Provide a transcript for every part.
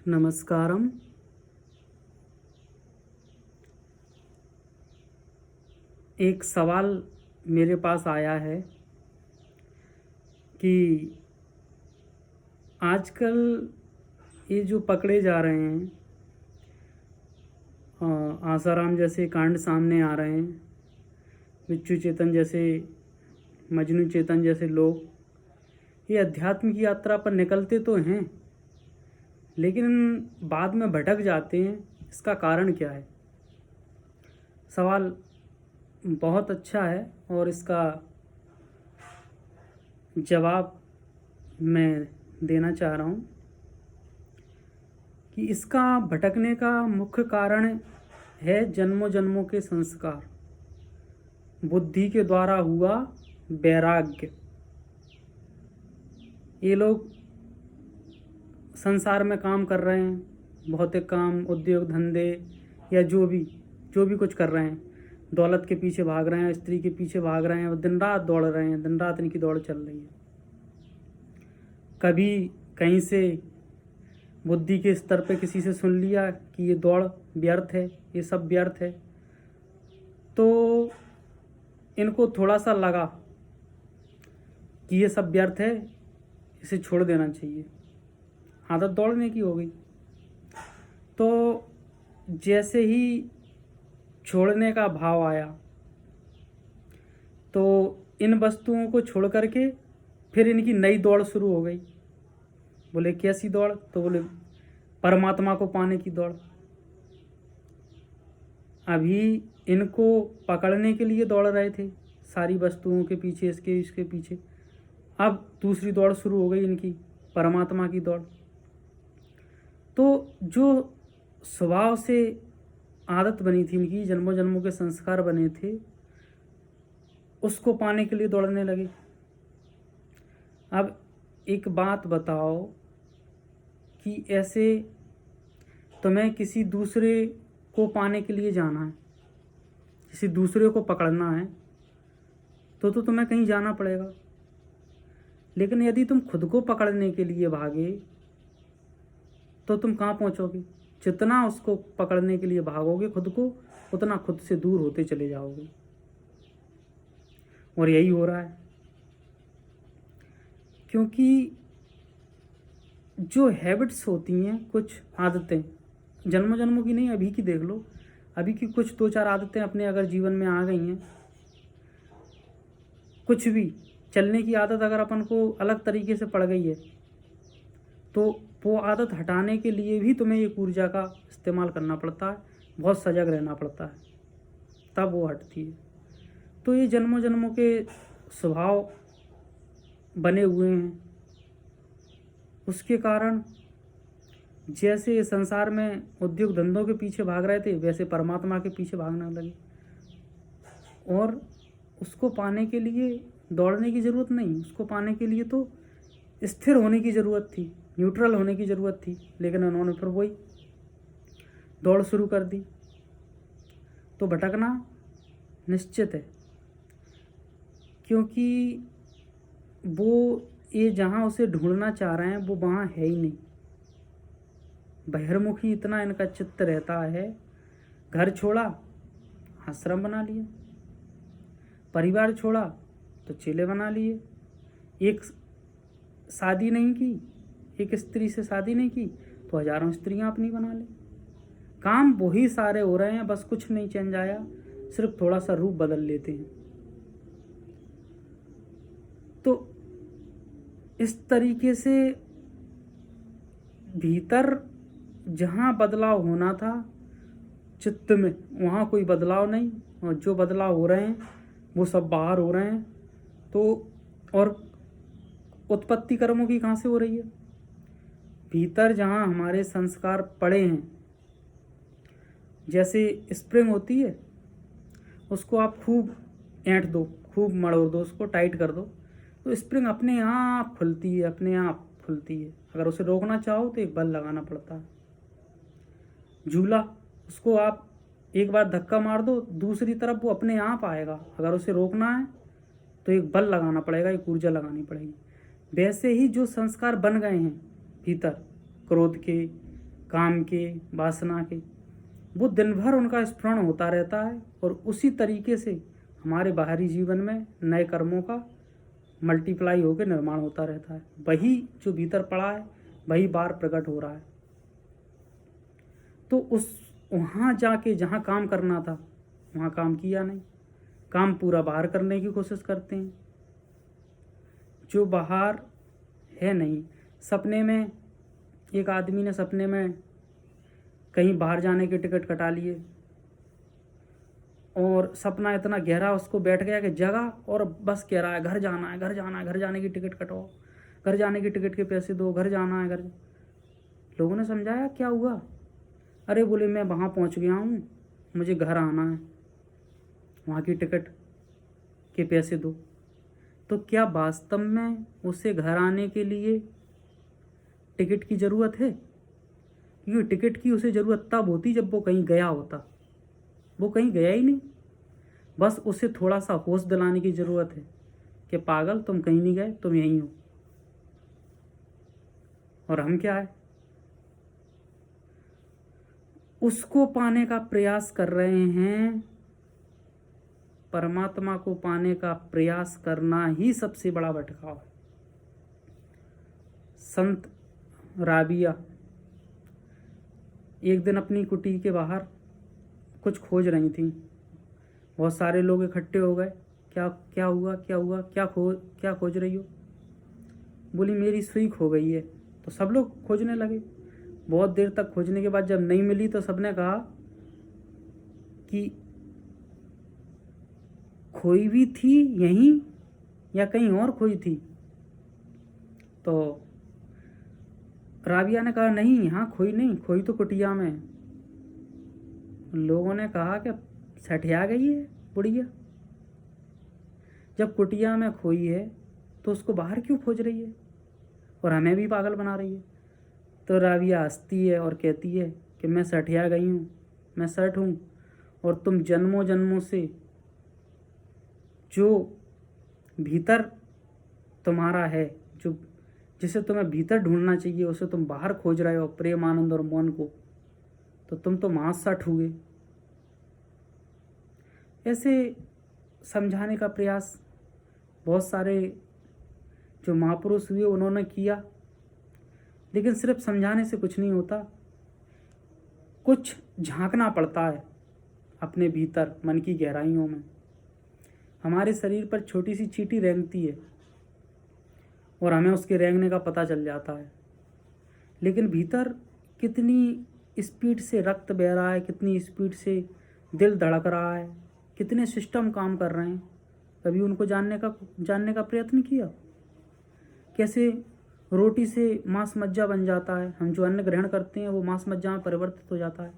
नमस्कारम। एक सवाल मेरे पास आया है कि आजकल ये जो पकड़े जा रहे हैं, आसाराम जैसे कांड सामने आ रहे हैं, बिच्छू चेतन जैसे, मजनू चेतन जैसे लोग ये अध्यात्म की यात्रा पर निकलते तो हैं, लेकिन बाद में भटक जाते हैं। इसका कारण क्या है? सवाल बहुत अच्छा है और इसका जवाब मैं देना चाह रहा हूँ कि इसका भटकने का मुख्य कारण है जन्मों जन्मों के संस्कार, बुद्धि के द्वारा हुआ वैराग्य। ये लोग संसार में काम कर रहे हैं, भौतिक काम, उद्योग धंधे या जो भी कुछ कर रहे हैं, दौलत के पीछे भाग रहे हैं, स्त्री के पीछे भाग रहे हैं, वो दिन रात दौड़ रहे हैं, दिन रात इनकी दौड़ चल रही है। कभी कहीं से बुद्धि के स्तर पे किसी से सुन लिया कि ये दौड़ व्यर्थ है, ये सब व्यर्थ है, तो इनको थोड़ा सा लगा कि ये सब व्यर्थ है, इसे छोड़ देना चाहिए। आदत दौड़ने की हो गई। तो जैसे ही छोड़ने का भाव आया तो इन वस्तुओं को छोड़ करके फिर इनकी नई दौड़ शुरू हो गई। बोले कैसी दौड़? तो बोले परमात्मा को पाने की दौड़। अभी इनको पकड़ने के लिए दौड़ रहे थे, सारी वस्तुओं के पीछे, इसके पीछे। अब दूसरी दौड़ शुरू हो गई इनकी, परमात्मा की दौड़। तो जो स्वभाव से आदत बनी थी इनकी, जन्मों जन्मों के संस्कार बने थे, उसको पाने के लिए दौड़ने लगे। अब एक बात बताओ कि ऐसे तुम्हें किसी दूसरे को पाने के लिए जाना है, किसी दूसरे को पकड़ना है, तो तुम्हें कहीं जाना पड़ेगा। लेकिन यदि तुम खुद को पकड़ने के लिए भागे तो तुम कहाँ पहुँचोगे? जितना उसको पकड़ने के लिए भागोगे खुद को, उतना खुद से दूर होते चले जाओगे। और यही हो रहा है, क्योंकि जो हैबिट्स होती हैं, कुछ आदतें जन्मों जन्मों की नहीं, अभी की देख लो, अभी की कुछ 2-4 आदतें अपने अगर जीवन में आ गई हैं, कुछ भी चलने की आदत अगर अपन को अलग तरीके से पड़ गई है, तो वो आदत हटाने के लिए भी तुम्हें एक ऊर्जा का इस्तेमाल करना पड़ता है, बहुत सजग रहना पड़ता है, तब वो हटती है। तो ये जन्मों जन्मों के स्वभाव बने हुए हैं, उसके कारण जैसे संसार में उद्योग धंधों के पीछे भाग रहे थे, वैसे परमात्मा के पीछे भागने लगे। और उसको पाने के लिए दौड़ने की ज़रूरत नहीं, उसको पाने के लिए तो स्थिर होने की ज़रूरत थी, न्यूट्रल होने की ज़रूरत थी। लेकिन उन्होंने फिर वही दौड़ शुरू कर दी। तो भटकना निश्चित है, क्योंकि वो ये जहाँ उसे ढूंढना चाह रहे हैं वो वहाँ है ही नहीं। बहिर्मुखी इतना इनका चित्त रहता है। घर छोड़ा, आश्रम बना लिया, परिवार छोड़ा तो चेले बना लिए, एक शादी नहीं की, एक स्त्री से शादी नहीं की तो हजारों स्त्रियां अपनी बना ले। काम वही सारे हो रहे हैं, बस कुछ नहीं चेंज आया, सिर्फ थोड़ा सा रूप बदल लेते हैं। तो इस तरीके से भीतर जहाँ बदलाव होना था चित्त में, वहाँ कोई बदलाव नहीं, और जो बदलाव हो रहे हैं वो सब बाहर हो रहे हैं। तो और उत्पत्ति कर्मों की कहाँ से हो रही है? भीतर जहाँ हमारे संस्कार पड़े हैं, जैसे स्प्रिंग होती है, उसको आप खूब ऐंठ दो, खूब मरोड़ दो, उसको टाइट कर दो, तो स्प्रिंग अपने आप खुलती है, अपने आप खुलती है। अगर उसे रोकना चाहो तो एक बल लगाना पड़ता है। झूला, उसको आप एक बार धक्का मार दो, दूसरी तरफ वो अपने आप आएगा। अगर उसे रोकना है तो एक बल लगाना पड़ेगा, एक ऊर्जा लगानी पड़ेगी। वैसे ही जो संस्कार बन गए हैं भीतर, क्रोध के, काम के, वासना के, वो दिन भर उनका स्मरण होता रहता है और उसी तरीके से हमारे बाहरी जीवन में नए कर्मों का मल्टीप्लाई होकर निर्माण होता रहता है। वही जो भीतर पड़ा है वही बार प्रकट हो रहा है। तो उस वहाँ जाके जहाँ काम करना था वहाँ काम किया नहीं, काम पूरा बाहर करने की कोशिश करते हैं। जो बाहर है नहीं, सपने में एक आदमी ने सपने में कहीं बाहर जाने के टिकट कटा लिए और सपना इतना गहरा उसको बैठ गया कि जगह और बस कह रहा है घर जाना है, घर जाना है, घर जाने की टिकट कटाओ, घर जाने की टिकट के पैसे दो, घर जाना है, घर। लोगों ने समझाया क्या हुआ? अरे बोले मैं वहाँ पहुँच गया हूँ, मुझे घर आना है, वहाँ की टिकट के पैसे दो। तो क्या वास्तव में उसे घर आने के लिए टिकट की ज़रूरत है? क्योंकि टिकट की उसे ज़रूरत तब होती जब वो कहीं गया होता। वो कहीं गया ही नहीं, बस उसे थोड़ा सा होश दिलाने की ज़रूरत है कि पागल तुम कहीं नहीं गए, तुम यहीं हो। और हम क्या है, उसको पाने का प्रयास कर रहे हैं। परमात्मा को पाने का प्रयास करना ही सबसे बड़ा भटकाव है। संत राबिया एक दिन अपनी कुटी के बाहर कुछ खोज रही थी। बहुत सारे लोग इकट्ठे हो गए। क्या क्या हुआ, क्या हुआ, क्या खोज रही हो? बोली मेरी सुई खो गई है। तो सब लोग खोजने लगे। बहुत देर तक खोजने के बाद जब नहीं मिली तो सबने कहा कि खोई भी थी यहीं या कहीं और खोई थी? तो राबिया ने कहा नहीं, यहाँ खोई नहीं, खोई तो कुटिया में। लोगों ने कहा कि सठिया गई है बुढ़िया, जब कुटिया में खोई है तो उसको बाहर क्यों खोज रही है और हमें भी पागल बना रही है? तो राबिया हंसती है और कहती है कि मैं सठिया गई हूँ, मैं सठ हूँ, और तुम जन्मों जन्मों से जो भीतर तुम्हारा है, जो जिसे तुम्हें भीतर ढूंढना चाहिए, उसे तुम बाहर खोज रहे हो, प्रेम, आनंद और मौन को। तो तुम तो महासठ हुए। ऐसे समझाने का प्रयास बहुत सारे जो महापुरुष हुए उन्होंने किया, लेकिन सिर्फ समझाने से कुछ नहीं होता। कुछ झांकना पड़ता है अपने भीतर, मन की गहराइयों में। हमारे शरीर पर छोटी सी चींटी रेंगती है और हमें उसके रेंगने का पता चल जाता है, लेकिन भीतर कितनी स्पीड से रक्त बह रहा है, कितनी स्पीड से दिल धड़क रहा है, कितने सिस्टम काम कर रहे हैं, कभी उनको जानने का प्रयत्न किया? कैसे रोटी से मांस मज्जा बन जाता है, हम जो अन्न ग्रहण करते हैं वो मांस मज्जा में परिवर्तित हो जाता है।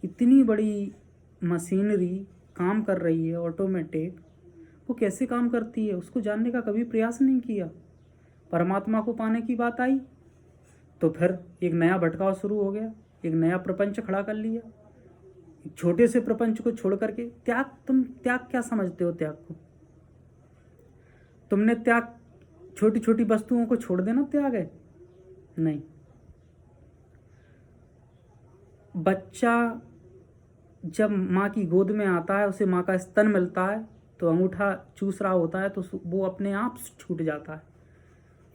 इतनी बड़ी मशीनरी काम कर रही है, ऑटोमेटिक, वो कैसे काम करती है उसको जानने का कभी प्रयास नहीं किया। परमात्मा को पाने की बात आई तो फिर एक नया भटकाव शुरू हो गया, एक नया प्रपंच खड़ा कर लिया। एक छोटे से प्रपंच को छोड़ करके तुम त्याग क्या समझते हो? त्याग को तुमने त्याग छोटी छोटी वस्तुओं को छोड़ देना त्याग है? नहीं। बच्चा जब माँ की गोद में आता है, उसे माँ का स्तन मिलता है तो अंगूठा चूस रहा होता है तो वो अपने आप छूट जाता है।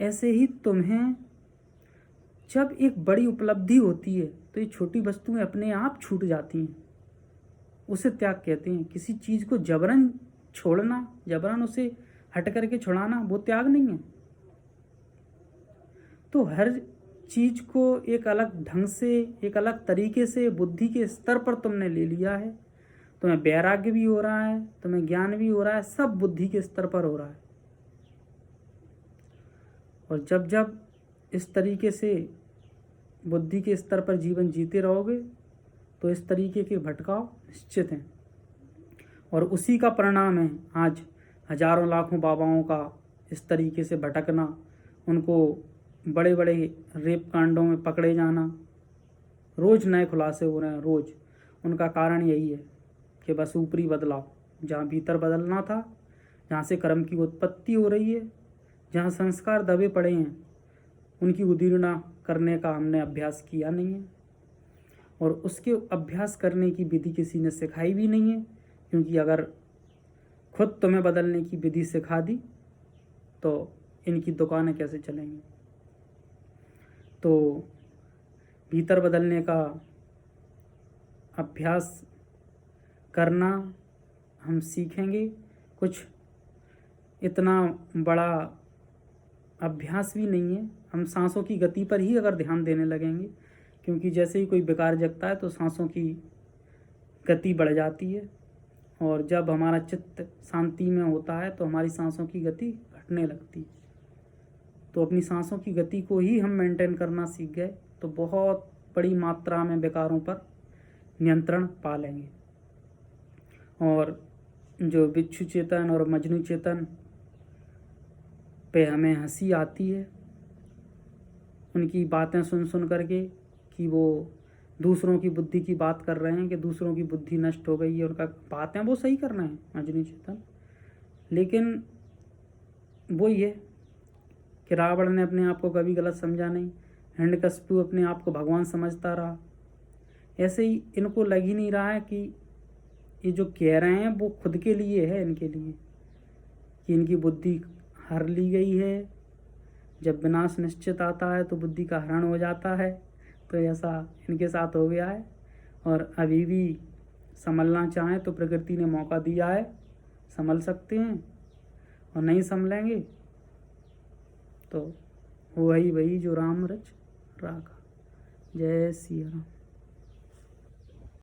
ऐसे ही तुम्हें जब एक बड़ी उपलब्धि होती है तो ये छोटी वस्तुएं अपने आप छूट जाती हैं। उसे त्याग कहते हैं। किसी चीज़ को जबरन छोड़ना, जबरन उसे हट करके छुड़ाना, वो त्याग नहीं है। तो हर चीज़ को एक अलग ढंग से, एक अलग तरीके से बुद्धि के स्तर पर तुमने ले लिया है। तुम्हें वैराग्य भी हो रहा है, तुम्हें ज्ञान भी हो रहा है, सब बुद्धि के स्तर पर हो रहा है। और जब जब इस तरीके से बुद्धि के स्तर पर जीवन जीते रहोगे तो इस तरीके के भटकाव निश्चित हैं। और उसी का परिणाम है आज हजारों लाखों बाबाओं का इस तरीके से भटकना, उनको बड़े बड़े रेप कांडों में पकड़े जाना। रोज़ नए खुलासे हो रहे हैं, रोज़। उनका कारण यही है कि बस ऊपरी बदलाव, जहाँ भीतर बदलना था, जहाँ से कर्म की उत्पत्ति हो रही है, जहाँ संस्कार दबे पड़े हैं, उनकी उदीर्णा करने का हमने अभ्यास किया नहीं है। और उसके अभ्यास करने की विधि किसी ने सिखाई भी नहीं है, क्योंकि अगर खुद तुम्हें बदलने की विधि सिखा दी तो इनकी दुकानें कैसे चलेंगी। तो भीतर बदलने का अभ्यास करना हम सीखेंगे। कुछ इतना बड़ा अभ्यास भी नहीं है, हम सांसों की गति पर ही अगर ध्यान देने लगेंगे, क्योंकि जैसे ही कोई विकार जगता है तो सांसों की गति बढ़ जाती है, और जब हमारा चित्त शांति में होता है तो हमारी सांसों की गति घटने लगती है। तो अपनी सांसों की गति को ही हम मेंटेन करना सीख गए तो बहुत बड़ी मात्रा में विकारों पर नियंत्रण पा लेंगे। और जो बिच्छू चेतन और मजनू चेतन पे हमें हंसी आती है उनकी बातें सुन सुन करके, कि वो दूसरों की बुद्धि की बात कर रहे हैं कि दूसरों की बुद्धि नष्ट हो गई है, उनका बातें वो सही कर रहे हैं मजनू चेतन, लेकिन वही है कि रावण ने अपने आप को कभी गलत समझा नहीं, हिरण्यकशिपु अपने आप को भगवान समझता रहा। ऐसे ही इनको लग ही नहीं रहा है कि ये जो कह रहे हैं वो खुद के लिए है, इनके लिए, कि इनकी बुद्धि हर ली गई है। जब विनाश निश्चित आता है तो बुद्धि का हरण हो जाता है, तो ऐसा इनके साथ हो गया है। और अभी भी संभलना चाहें तो प्रकृति ने मौका दिया है, संभल सकते हैं, और नहीं संभलेंगे तो वही जो राम रच राखा। जय श्री राम।